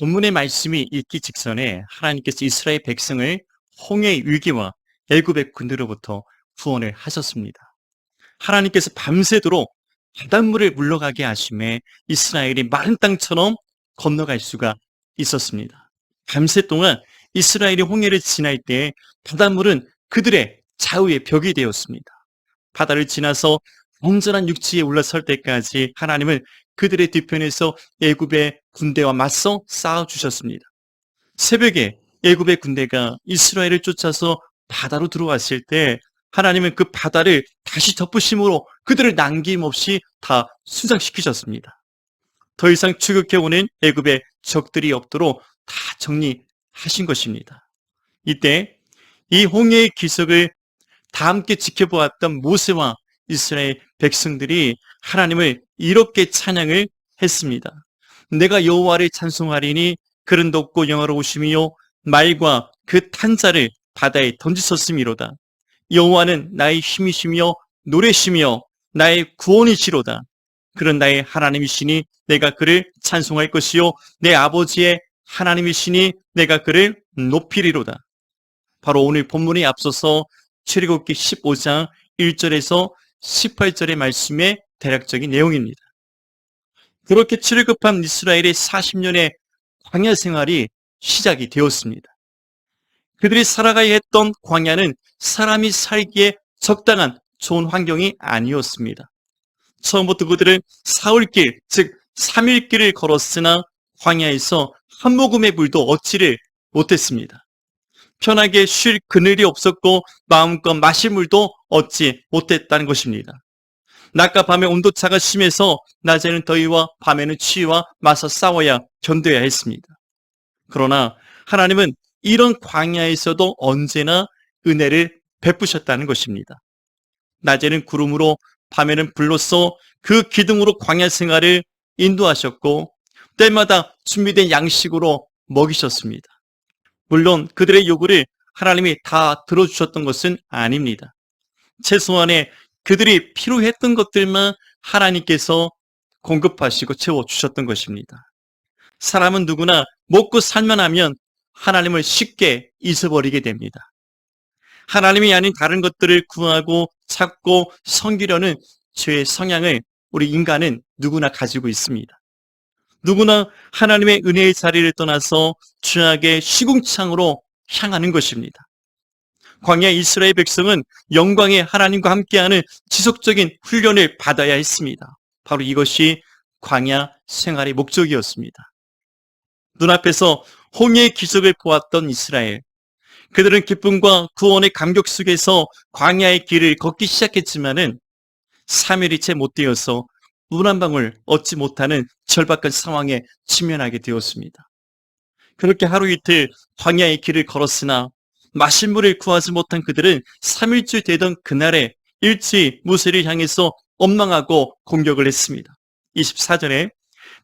본문의 말씀이 읽기 직전에 하나님께서 이스라엘 백성을 홍해의 위기와 애굽의 군대로부터 구원을 하셨습니다. 하나님께서 밤새도록 바닷물을 물러가게 하심에 이스라엘이 마른 땅처럼 건너갈 수가 있었습니다. 밤새 동안 이스라엘이 홍해를 지날 때 바닷물은 그들의 좌우의 벽이 되었습니다. 바다를 지나서 온전한 육지에 올라설 때까지 하나님은 그들의 뒤편에서 애굽의 군대와 맞서 싸워주셨습니다. 새벽에 애굽의 군대가 이스라엘을 쫓아서 바다로 들어왔을 때 하나님은 그 바다를 다시 덮으심으로 그들을 남김없이 다 수장시키셨습니다. 더 이상 추격해오는 애굽의 적들이 없도록 다 정리하신 것입니다. 이때 이 홍해의 기적을 다 함께 지켜보았던 모세와 이스라엘 백성들이 하나님을 이렇게 찬양을 했습니다. 내가 여호와를 찬송하리니 그는 높고 영화로우심이요 말과 그 탄자를 바다에 던지셨음이로다. 여호와는 나의 힘이시며 노래시며 나의 구원이시로다. 그는 나의 하나님이시니 내가 그를 찬송할 것이요 내 아버지의 하나님이시니 내가 그를 높이리로다. 바로 오늘 본문에 앞서서 출애굽기 15장 1절에서 18절의 말씀의 대략적인 내용입니다. 그렇게 출애굽한 이스라엘의 40년의 광야 생활이 시작이 되었습니다. 그들이 살아가야 했던 광야는 사람이 살기에 적당한 좋은 환경이 아니었습니다. 처음부터 그들은 사흘길, 즉 3일길을 걸었으나 광야에서 한 모금의 물도 얻지를 못했습니다. 편하게 쉴 그늘이 없었고 마음껏 마실 물도 얻지 못했다는 것입니다. 낮과 밤의 온도차가 심해서 낮에는 더위와 밤에는 추위와 맞서 싸워야 견뎌야 했습니다. 그러나 하나님은 이런 광야에서도 언제나 은혜를 베푸셨다는 것입니다. 낮에는 구름으로 밤에는 불로써 그 기둥으로 광야 생활을 인도하셨고 때마다 준비된 양식으로 먹이셨습니다. 물론 그들의 요구를 하나님이 다 들어주셨던 것은 아닙니다. 최소한의 그들이 필요했던 것들만 하나님께서 공급하시고 채워주셨던 것입니다. 사람은 누구나 먹고 살만 하면 하나님을 쉽게 잊어버리게 됩니다. 하나님이 아닌 다른 것들을 구하고 찾고 섬기려는 죄의 성향을 우리 인간은 누구나 가지고 있습니다. 누구나 하나님의 은혜의 자리를 떠나서 죄악의 시궁창으로 향하는 것입니다. 광야 이스라엘 백성은 영광의 하나님과 함께하는 지속적인 훈련을 받아야 했습니다. 바로 이것이 광야 생활의 목적이었습니다. 눈앞에서 홍해의 기적을 보았던 이스라엘, 그들은 기쁨과 구원의 감격 속에서 광야의 길을 걷기 시작했지만은 3일이 채 못 되어서 물 한 방울 얻지 못하는 절박한 상황에 직면하게 되었습니다. 그렇게 하루 이틀 광야의 길을 걸었으나 마실 물을 구하지 못한 그들은 3일째 되던 그날에 일찍 모세를 향해서 원망하고 공격을 했습니다. 24절에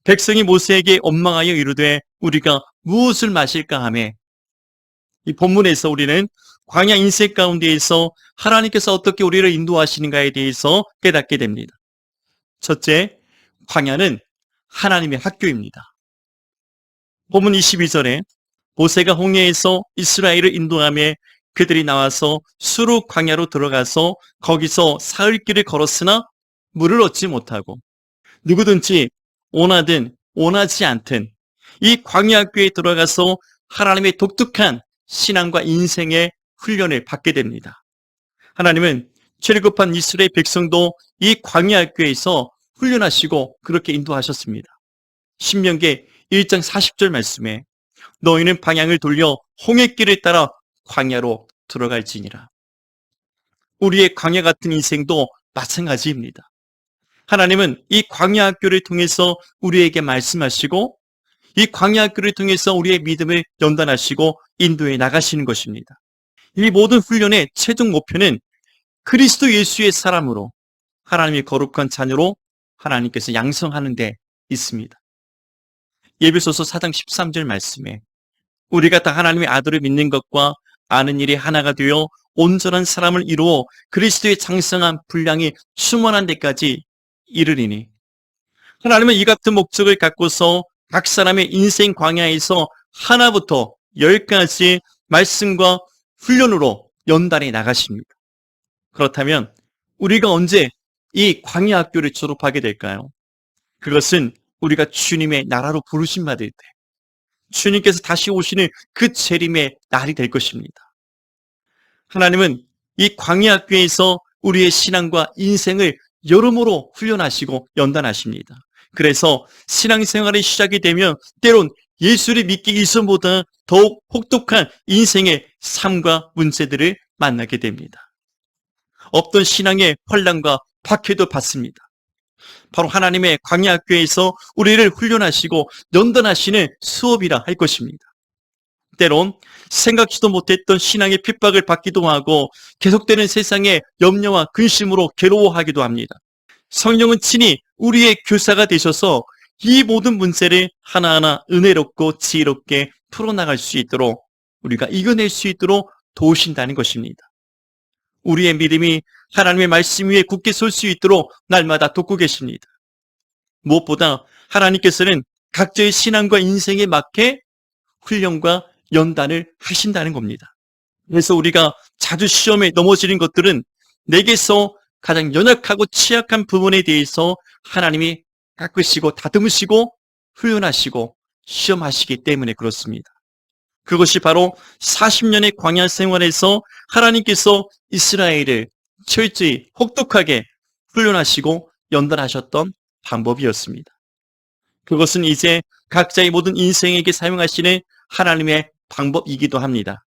백성이 모세에게 원망하여 이르되 우리가 무엇을 마실까 하매, 이 본문에서 우리는 광야 인생 가운데에서 하나님께서 어떻게 우리를 인도하시는가에 대해서 깨닫게 됩니다. 첫째, 광야는 하나님의 학교입니다. 본문 22절에 모세가 홍해에서 이스라엘을 인도하며 그들이 나와서 수르 광야로 들어가서 거기서 사흘길을 걸었으나 물을 얻지 못하고 누구든지 원하든 원하지 않든 이 광야 학교에 들어가서 하나님의 독특한 신앙과 인생의 훈련을 받게 됩니다. 하나님은 출애굽한 이스라엘 백성도 이 광야 학교에서 훈련하시고 그렇게 인도하셨습니다. 신명기 1장 40절 말씀에 너희는 방향을 돌려 홍해길을 따라 광야로 들어갈지니라. 우리의 광야 같은 인생도 마찬가지입니다. 하나님은 이 광야 학교를 통해서 우리에게 말씀하시고 이 광야 학교를 통해서 우리의 믿음을 연단하시고 인도해 나가시는 것입니다. 이 모든 훈련의 최종 목표는 그리스도 예수의 사람으로 하나님의 거룩한 자녀로 하나님께서 양성하는 데 있습니다. 예배소서 4장 13절 말씀에 우리가 다 하나님의 아들을 믿는 것과 아는 일이 하나가 되어 온전한 사람을 이루어 그리스도의 장성한 분량이 충만한 데까지 이르리니, 하나님은 이 같은 목적을 갖고서 각 사람의 인생 광야에서 하나부터 10까지 말씀과 훈련으로 연단해 나가십니다. 그렇다면 우리가 언제 이 광야 학교를 졸업하게 될까요? 그것은 우리가 주님의 나라로 부르심 받을 때, 주님께서 다시 오시는 그 재림의 날이 될 것입니다. 하나님은 이 광야 학교에서 우리의 신앙과 인생을 여러모로 훈련하시고 연단하십니다. 그래서 신앙생활이 시작이 되면 때론 예수를 믿기 이전보다 더욱 혹독한 인생의 삶과 문제들을 만나게 됩니다. 없던 신앙의 환난과 박해도 받습니다. 바로 하나님의 광야 학교에서 우리를 훈련하시고 연단하시는 수업이라 할 것입니다. 때론 생각지도 못했던 신앙의 핍박을 받기도 하고 계속되는 세상의 염려와 근심으로 괴로워하기도 합니다. 성령은 친히 우리의 교사가 되셔서 이 모든 문제를 하나하나 은혜롭고 지혜롭게 풀어나갈 수 있도록, 우리가 이겨낼 수 있도록 도우신다는 것입니다. 우리의 믿음이 하나님의 말씀 위에 굳게 설 수 있도록 날마다 돕고 계십니다. 무엇보다 하나님께서는 각자의 신앙과 인생에 맞게 훈련과 연단을 하신다는 겁니다. 그래서 우리가 자주 시험에 넘어지는 것들은 내게서 가장 연약하고 취약한 부분에 대해서 하나님이 깎으시고 다듬으시고 훈련하시고 시험하시기 때문에 그렇습니다. 그것이 바로 40년의 광야 생활에서 하나님께서 이스라엘을 철저히 혹독하게 훈련하시고 연단하셨던 방법이었습니다. 그것은 이제 각자의 모든 인생에게 사용하시는 하나님의 방법이기도 합니다.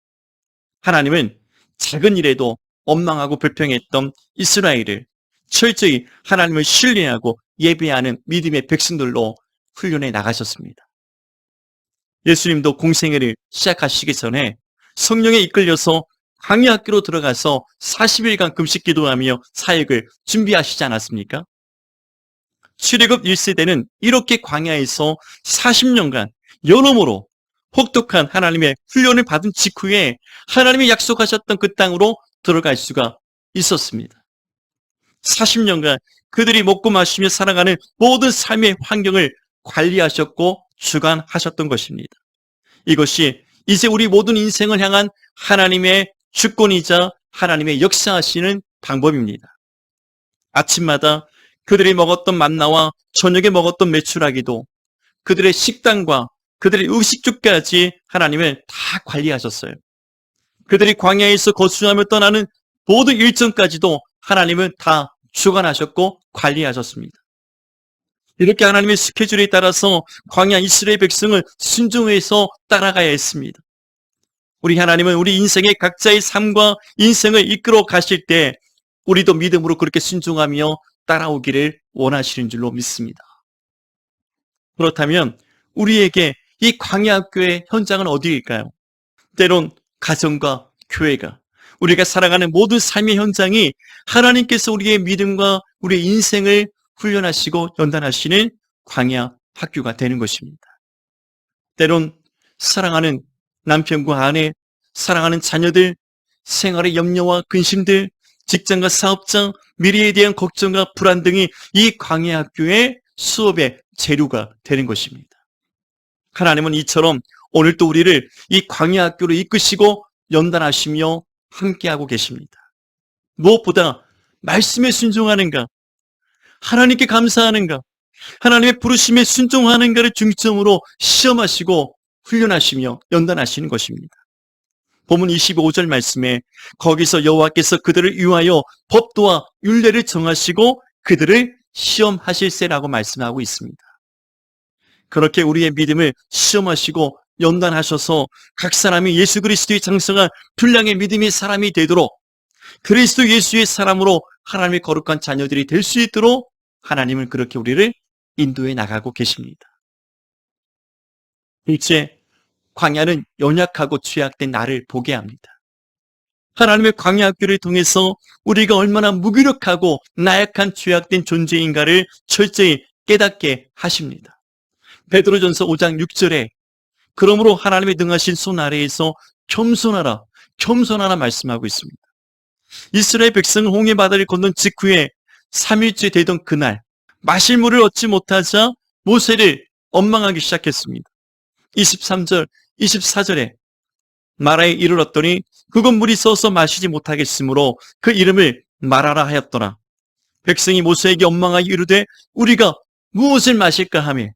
하나님은 작은 일에도 원망하고 불평했던 이스라엘을 철저히 하나님을 신뢰하고 예배하는 믿음의 백성들로 훈련해 나가셨습니다. 예수님도 공생애를 시작하시기 전에 성령에 이끌려서 광야 학교로 들어가서 40일간 금식 기도하며 사역을 준비하시지 않았습니까? 출애굽 1세대는 이렇게 광야에서 40년간 여러모로 혹독한 하나님의 훈련을 받은 직후에 하나님이 약속하셨던 그 땅으로 들어갈 수가 있었습니다. 40년간 그들이 먹고 마시며 살아가는 모든 삶의 환경을 관리하셨고 주관하셨던 것입니다. 이것이 이제 우리 모든 인생을 향한 하나님의 주권이자 하나님의 역사하시는 방법입니다. 아침마다 그들이 먹었던 만나와 저녁에 먹었던 메추라기도, 그들의 식단과 그들의 의식주까지 하나님은 다 관리하셨어요. 그들이 광야에서 거주하며 떠나는 모든 일정까지도 하나님은 다 주관하셨고 관리하셨습니다. 이렇게 하나님의 스케줄에 따라서 광야 이스라엘 백성을 순종해서 따라가야 했습니다. 우리 하나님은 우리 인생의 각자의 삶과 인생을 이끌어 가실 때 우리도 믿음으로 그렇게 순종하며 따라오기를 원하시는 줄로 믿습니다. 그렇다면 우리에게 이 광야 학교의 현장은 어디일까요? 때론 가정과 교회가, 우리가 살아가는 모든 삶의 현장이 하나님께서 우리의 믿음과 우리의 인생을 훈련하시고 연단하시는 광야 학교가 되는 것입니다. 때론 사랑하는 남편과 아내, 사랑하는 자녀들, 생활의 염려와 근심들, 직장과 사업장, 미래에 대한 걱정과 불안 등이 이 광야 학교의 수업의 재료가 되는 것입니다. 하나님은 이처럼 오늘도 우리를 이 광야 학교로 이끄시고 연단하시며 함께하고 계십니다. 무엇보다 말씀에 순종하는가, 하나님께 감사하는가, 하나님의 부르심에 순종하는가를 중점으로 시험하시고 훈련하시며 연단하시는 것입니다. 본문 25절 말씀에 거기서 여호와께서 그들을 위하여 법도와 율례를 정하시고 그들을 시험하실세라고 말씀하고 있습니다. 그렇게 우리의 믿음을 시험하시고 연단하셔서 각 사람이 예수 그리스도의 장성한 분량의 믿음의 사람이 되도록, 그리스도 예수의 사람으로 하나님의 거룩한 자녀들이 될 수 있도록 하나님은 그렇게 우리를 인도해 나가고 계십니다. 일째, 광야는 연약하고 취약된 나를 보게 합니다. 하나님의 광야 학교를 통해서 우리가 얼마나 무기력하고 나약한 취약된 존재인가를 철저히 깨닫게 하십니다. 베드로전서 5장 6절에 그러므로 하나님의 능하신 손 아래에서 겸손하라, 겸손하라 말씀하고 있습니다. 이스라엘 백성은 홍해 바다를 건넌 직후에 3일째 되던 그날 마실 물을 얻지 못하자 모세를 원망하기 시작했습니다. 23절, 24절에 마라에 이르렀더니 그곳 물이 썩어서 마시지 못하겠으므로 그 이름을 마라라 하였더라. 백성이 모세에게 원망하여 이르되 우리가 무엇을 마실까 하며,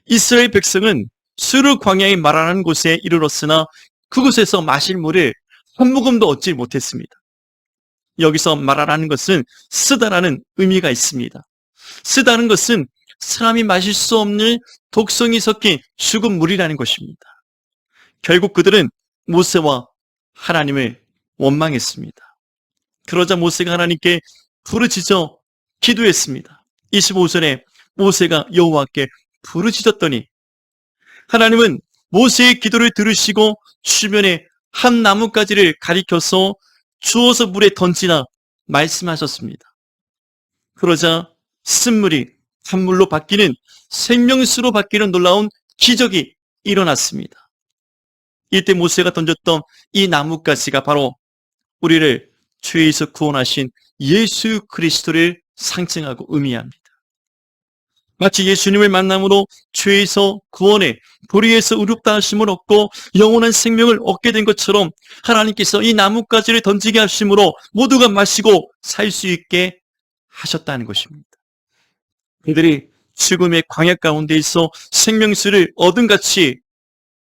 이스라엘 백성은 수르 광야의 마라라는 곳에 이르렀으나 그곳에서 마실 물을 한 모금도 얻지 못했습니다. 여기서 마라라는 것은 쓰다라는 의미가 있습니다. 쓰다는 것은 사람이 마실 수 없는 독성이 섞인 죽은 물이라는 것입니다. 결국 그들은 모세와 하나님을 원망했습니다. 그러자 모세가 하나님께 부르짖어 기도했습니다. 25절에 모세가 여호와께 부르짖었더니 하나님은 모세의 기도를 들으시고 주변에 한 나뭇가지를 가리켜서 주워서 물에 던지라 말씀하셨습니다. 그러자 쓴물이 찬물로 바뀌는, 생명수로 바뀌는 놀라운 기적이 일어났습니다. 이때 모세가 던졌던 이 나뭇가지가 바로 우리를 죄에서 구원하신 예수 그리스도를 상징하고 의미합니다. 마치 예수님을 만남으로 죄에서 구원해 불의에서 의롭다 하심을 얻고 영원한 생명을 얻게 된 것처럼 하나님께서 이 나뭇가지를 던지게 하심으로 모두가 마시고 살 수 있게 하셨다는 것입니다. 그들이 죽음의 광야 가운데 있어 생명수를 얻은 같이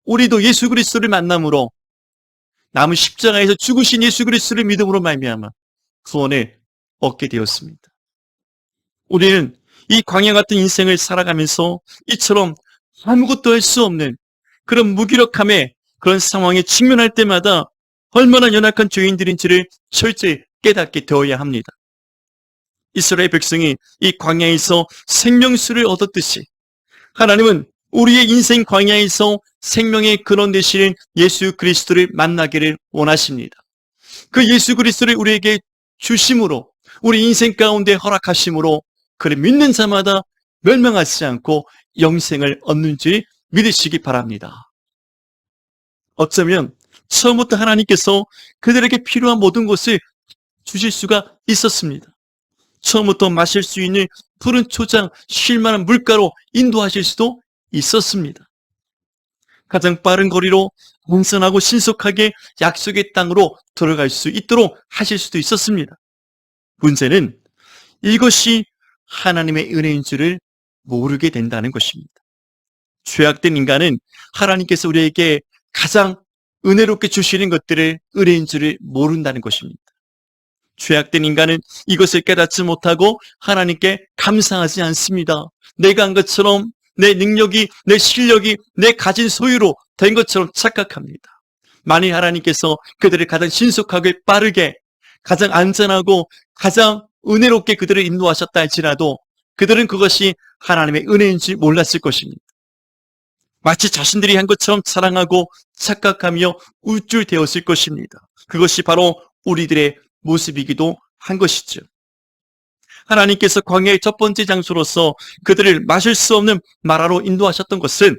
우리도 예수 그리스도를 만남으로 남은 십자가에서 죽으신 예수 그리스도를 믿음으로 말미암아 구원을 얻게 되었습니다. 우리는 이 광야 같은 인생을 살아가면서 이처럼 아무것도 할 수 없는 그런 무기력함에, 그런 상황에 직면할 때마다 얼마나 연약한 죄인들인지를 철저히 깨닫게 되어야 합니다. 이스라엘 백성이 이 광야에서 생명수를 얻었듯이 하나님은 우리의 인생 광야에서 생명의 근원 되시는 예수 그리스도를 만나기를 원하십니다. 그 예수 그리스도를 우리에게 주심으로, 우리 인생 가운데 허락하심으로 그를 믿는 자마다 멸망하지 않고 영생을 얻는 줄 믿으시기 바랍니다. 어쩌면 처음부터 하나님께서 그들에게 필요한 모든 것을 주실 수가 있었습니다. 처음부터 마실 수 있는 푸른 초장, 쉴만한 물가로 인도하실 수도 있었습니다. 가장 빠른 거리로 안전하고 신속하게 약속의 땅으로 들어갈 수 있도록 하실 수도 있었습니다. 문제는 이것이 하나님의 은혜인 줄을 모르게 된다는 것입니다. 죄악된 인간은 하나님께서 우리에게 가장 은혜롭게 주시는 것들을 은혜인 줄을 모른다는 것입니다. 죄악된 인간은 이것을 깨닫지 못하고 하나님께 감사하지 않습니다. 내가 한 것처럼 내 능력이, 내 실력이 내 가진 소유로 된 것처럼 착각합니다. 만일 하나님께서 그들을 가장 신속하게, 빠르게, 가장 안전하고 가장 은혜롭게 그들을 인도하셨다 할지라도 그들은 그것이 하나님의 은혜인지 몰랐을 것입니다. 마치 자신들이 한 것처럼 자랑하고 착각하며 우쭐대었을 것입니다. 그것이 바로 우리들의 모습이기도 한 것이죠. 하나님께서 광야의 첫 번째 장소로서 그들을 마실 수 없는 마라로 인도하셨던 것은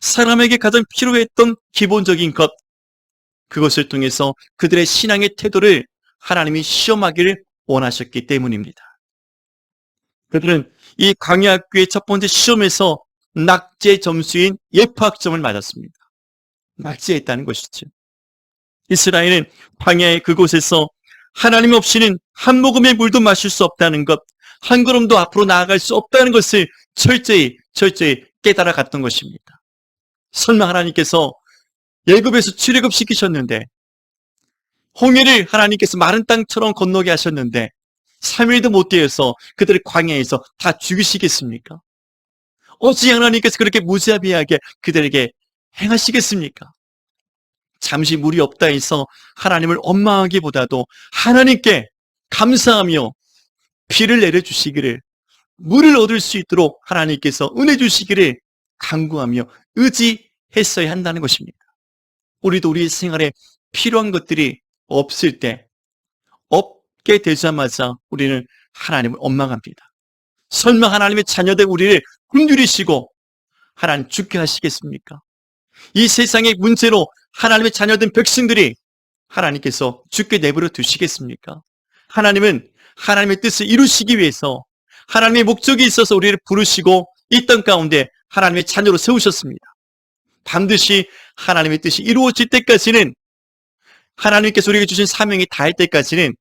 사람에게 가장 필요했던 기본적인 것, 그것을 통해서 그들의 신앙의 태도를 하나님이 시험하기를 원하셨기 때문입니다. 그들은 이 광야 학교의 첫 번째 시험에서 낙제 점수인 예파 학점을 맞았습니다. 낙제했다는 것이죠. 이스라엘은 광야의 그곳에서 하나님 없이는 한 모금의 물도 마실 수 없다는 것, 한 걸음도 앞으로 나아갈 수 없다는 것을 철저히 깨달아 갔던 것입니다. 설마 하나님께서 애굽에서 출애굽시키셨는데, 홍해를 하나님께서 마른 땅처럼 건너게 하셨는데 3일도 못 되어서 그들을 광야에서 다 죽이시겠습니까? 어찌 하나님께서 그렇게 무자비하게 그들에게 행하시겠습니까? 잠시 물이 없다 해서 하나님을 원망하기보다도 하나님께 감사하며 비를 내려주시기를, 물을 얻을 수 있도록 하나님께서 은혜 주시기를 간구하며 의지했어야 한다는 것입니다. 우리도 우리 생활에 필요한 것들이 없을 때, 없게 되자마자 우리는 하나님을 원망합니다. 설마 하나님의 자녀된 우리를 굶주리시고 하나님 죽게 하시겠습니까? 이 세상의 문제로 하나님의 자녀된 백성들이 하나님께서 죽게 내버려 두시겠습니까? 하나님은 하나님의 뜻을 이루시기 위해서, 하나님의 목적이 있어서 우리를 부르시고 이 땅 가운데 하나님의 자녀로 세우셨습니다. 반드시 하나님의 뜻이 이루어질 때까지는, 하나님께서 우리에게 주신 사명이 다할 때까지는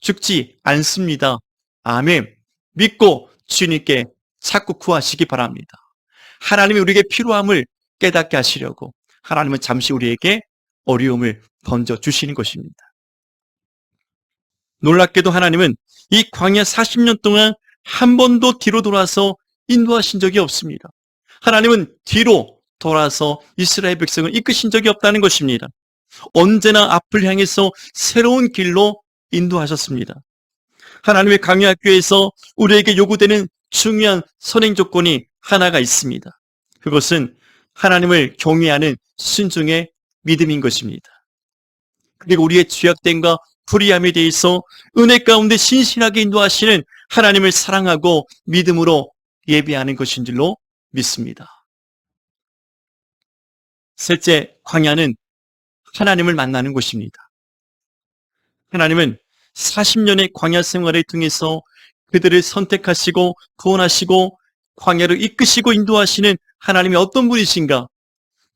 죽지 않습니다. 아멘. 믿고 주님께 자꾸 구하시기 바랍니다. 하나님이 우리에게 필요함을 깨닫게 하시려고 하나님은 잠시 우리에게 어려움을 던져주시는 것입니다. 놀랍게도 하나님은 이 광야 40년 동안 한 번도 뒤로 돌아서 인도하신 적이 없습니다. 하나님은 뒤로 돌아서 이스라엘 백성을 이끄신 적이 없다는 것입니다. 언제나 앞을 향해서 새로운 길로 인도하셨습니다. 하나님의 광야학교에서 우리에게 요구되는 중요한 선행 조건이 하나가 있습니다. 그것은 하나님을 경외하는 순종의 믿음인 것입니다. 그리고 우리의 죄악됨과 불의함에 대해서 은혜 가운데 신실하게 인도하시는 하나님을 사랑하고 믿음으로 예배하는 것인 줄로 믿습니다. 셋째, 광야는 하나님을 만나는 곳입니다. 하나님은 40년의 광야 생활을 통해서 그들을 선택하시고 구원하시고 광야를 이끄시고 인도하시는 하나님이 어떤 분이신가,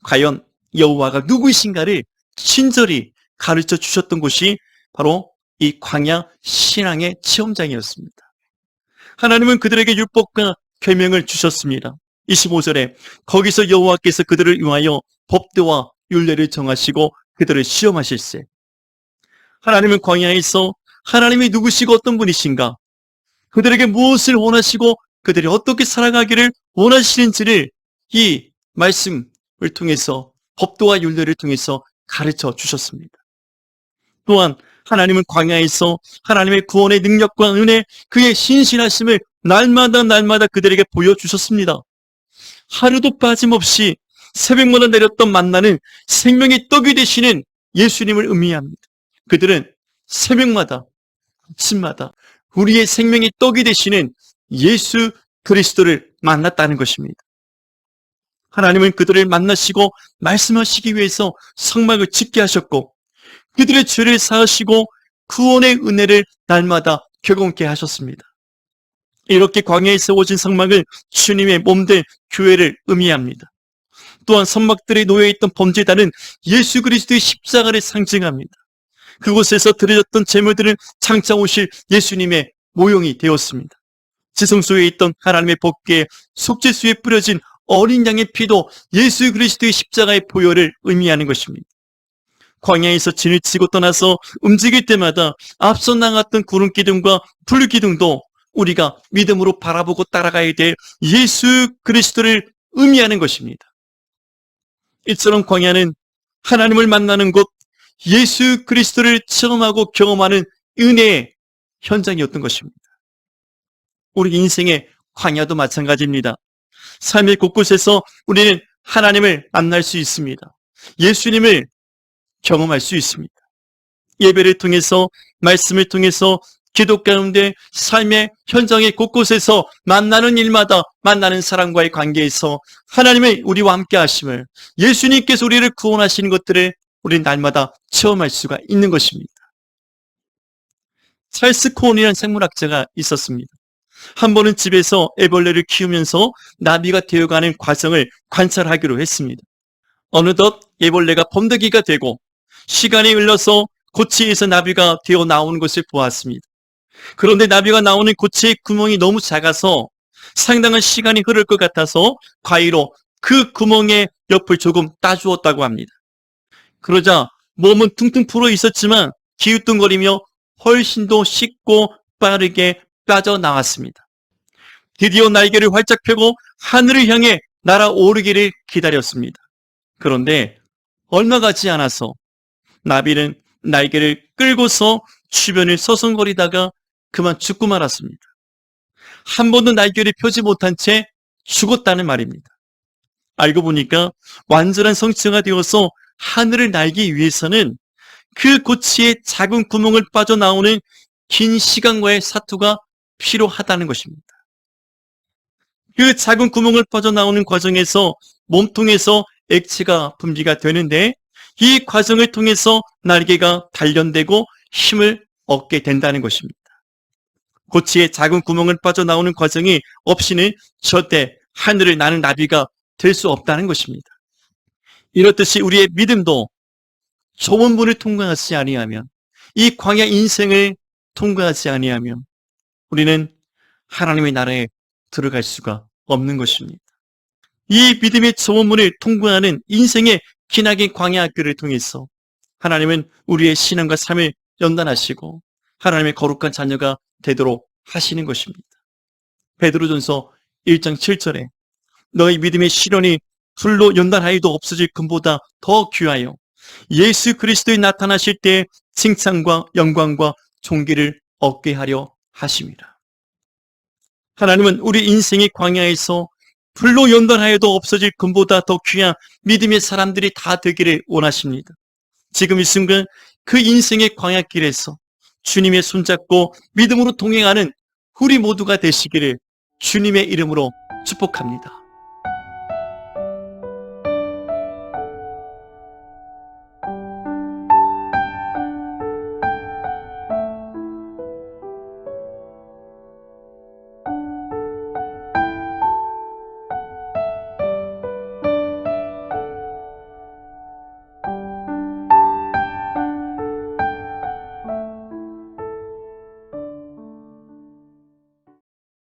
과연 여호와가 누구이신가를 친절히 가르쳐 주셨던 곳이 바로 이 광야 신앙의 체험장이었습니다. 하나님은 그들에게 율법과 계명을 주셨습니다. 25절에 거기서 여호와께서 그들을 위하여 법도와 율례를 정하시고 그들을 시험하실세. 하나님은 광야에서 하나님이 누구시고 어떤 분이신가, 그들에게 무엇을 원하시고 그들이 어떻게 살아가기를 원하시는지를 이 말씀을 통해서, 법도와 율례를 통해서 가르쳐 주셨습니다. 또한 하나님은 광야에서 하나님의 구원의 능력과 은혜, 그의 신실하심을 날마다 그들에게 보여주셨습니다. 하루도 빠짐없이 새벽마다 내렸던 만나는 생명의 떡이 되시는 예수님을 의미합니다. 그들은 새벽마다, 아침마다 우리의 생명의 떡이 되시는 예수 그리스도를 만났다는 것입니다. 하나님은 그들을 만나시고 말씀하시기 위해서 성막을 짓게 하셨고, 그들의 죄를 사하시고 구원의 은혜를 날마다 경험케 하셨습니다. 이렇게 광야에 세워진 성막을 주님의 몸된 교회를 의미합니다. 또한 성막들에 놓여있던 범죄단은 예수 그리스도의 십자가를 상징합니다. 그곳에서 드려졌던 제물들은 장차 오실 예수님의 모형이 되었습니다. 지성소에 있던 하나님의 법궤에 속죄수에 뿌려진 어린 양의 피도 예수 그리스도의 십자가의 보혈을 의미하는 것입니다. 광야에서 진을 치고 떠나서 움직일 때마다 앞서 나갔던 구름기둥과 불기둥도 우리가 믿음으로 바라보고 따라가야 될 예수 그리스도를 의미하는 것입니다. 이처럼 광야는 하나님을 만나는 곳, 예수 그리스도를 체험하고 경험하는 은혜의 현장이었던 것입니다. 우리 인생의 광야도 마찬가지입니다. 삶의 곳곳에서 우리는 하나님을 만날 수 있습니다. 예수님을 경험할 수 있습니다. 예배를 통해서, 말씀을 통해서, 기도 가운데, 삶의 현장의 곳곳에서 만나는 일마다 만나는 사람과의 관계에서 하나님의 우리와 함께 하심을, 예수님께서 우리를 구원하시는 것들을 우리는 날마다 체험할 수가 있는 것입니다. 찰스 코온이라는 생물학자가 있었습니다. 한 번은 집에서 애벌레를 키우면서 나비가 되어가는 과정을 관찰하기로 했습니다. 어느덧 애벌레가 번데기가 되고 시간이 흘러서 고치에서 나비가 되어 나오는 것을 보았습니다. 그런데 나비가 나오는 고치의 구멍이 너무 작아서 상당한 시간이 흐를 것 같아서 가위로 그 구멍의 옆을 조금 따주었다고 합니다. 그러자 몸은 퉁퉁 불어 있었지만 기우뚱거리며 훨씬 더 쉽고 빠르게 빠져나왔습니다. 드디어 날개를 활짝 펴고 하늘을 향해 날아오르기를 기다렸습니다. 그런데 얼마 가지 않아서 나비는 날개를 끌고서 주변을 서성거리다가 그만 죽고 말았습니다. 한 번도 날개를 펴지 못한 채 죽었다는 말입니다. 알고 보니까 완전한 성체가 되어서 하늘을 날기 위해서는 그 고치의 작은 구멍을 빠져나오는 긴 시간과의 사투가 필요하다는 것입니다. 그 작은 구멍을 빠져나오는 과정에서 몸통에서 액체가 분비가 되는데, 이 과정을 통해서 날개가 단련되고 힘을 얻게 된다는 것입니다. 고치의 작은 구멍을 빠져나오는 과정이 없이는 절대 하늘을 나는 나비가 될 수 없다는 것입니다. 이렇듯이 우리의 믿음도 좁은 문을 통과하지 아니하면, 이 광야 인생을 통과하지 아니하면 우리는 하나님의 나라에 들어갈 수가 없는 것입니다. 이 믿음의 좁은 문을 통과하는 인생의 기나긴 광야길을 통해서 하나님은 우리의 신앙과 삶을 연단하시고 하나님의 거룩한 자녀가 되도록 하시는 것입니다. 베드로전서 1장 7절에 너희 믿음의 시련이 불로 연단하여도 없어질 금보다 더 귀하여 예수 그리스도에 나타나실 때 칭찬과 영광과 존귀를 얻게 하려 하심이라. 하나님은 우리 인생의 광야에서 불로 연단하여도 없어질 금보다 더 귀한 믿음의 사람들이 다 되기를 원하십니다. 지금 이 순간 그 인생의 광야길에서 주님의 손잡고 믿음으로 동행하는 우리 모두가 되시기를 주님의 이름으로 축복합니다.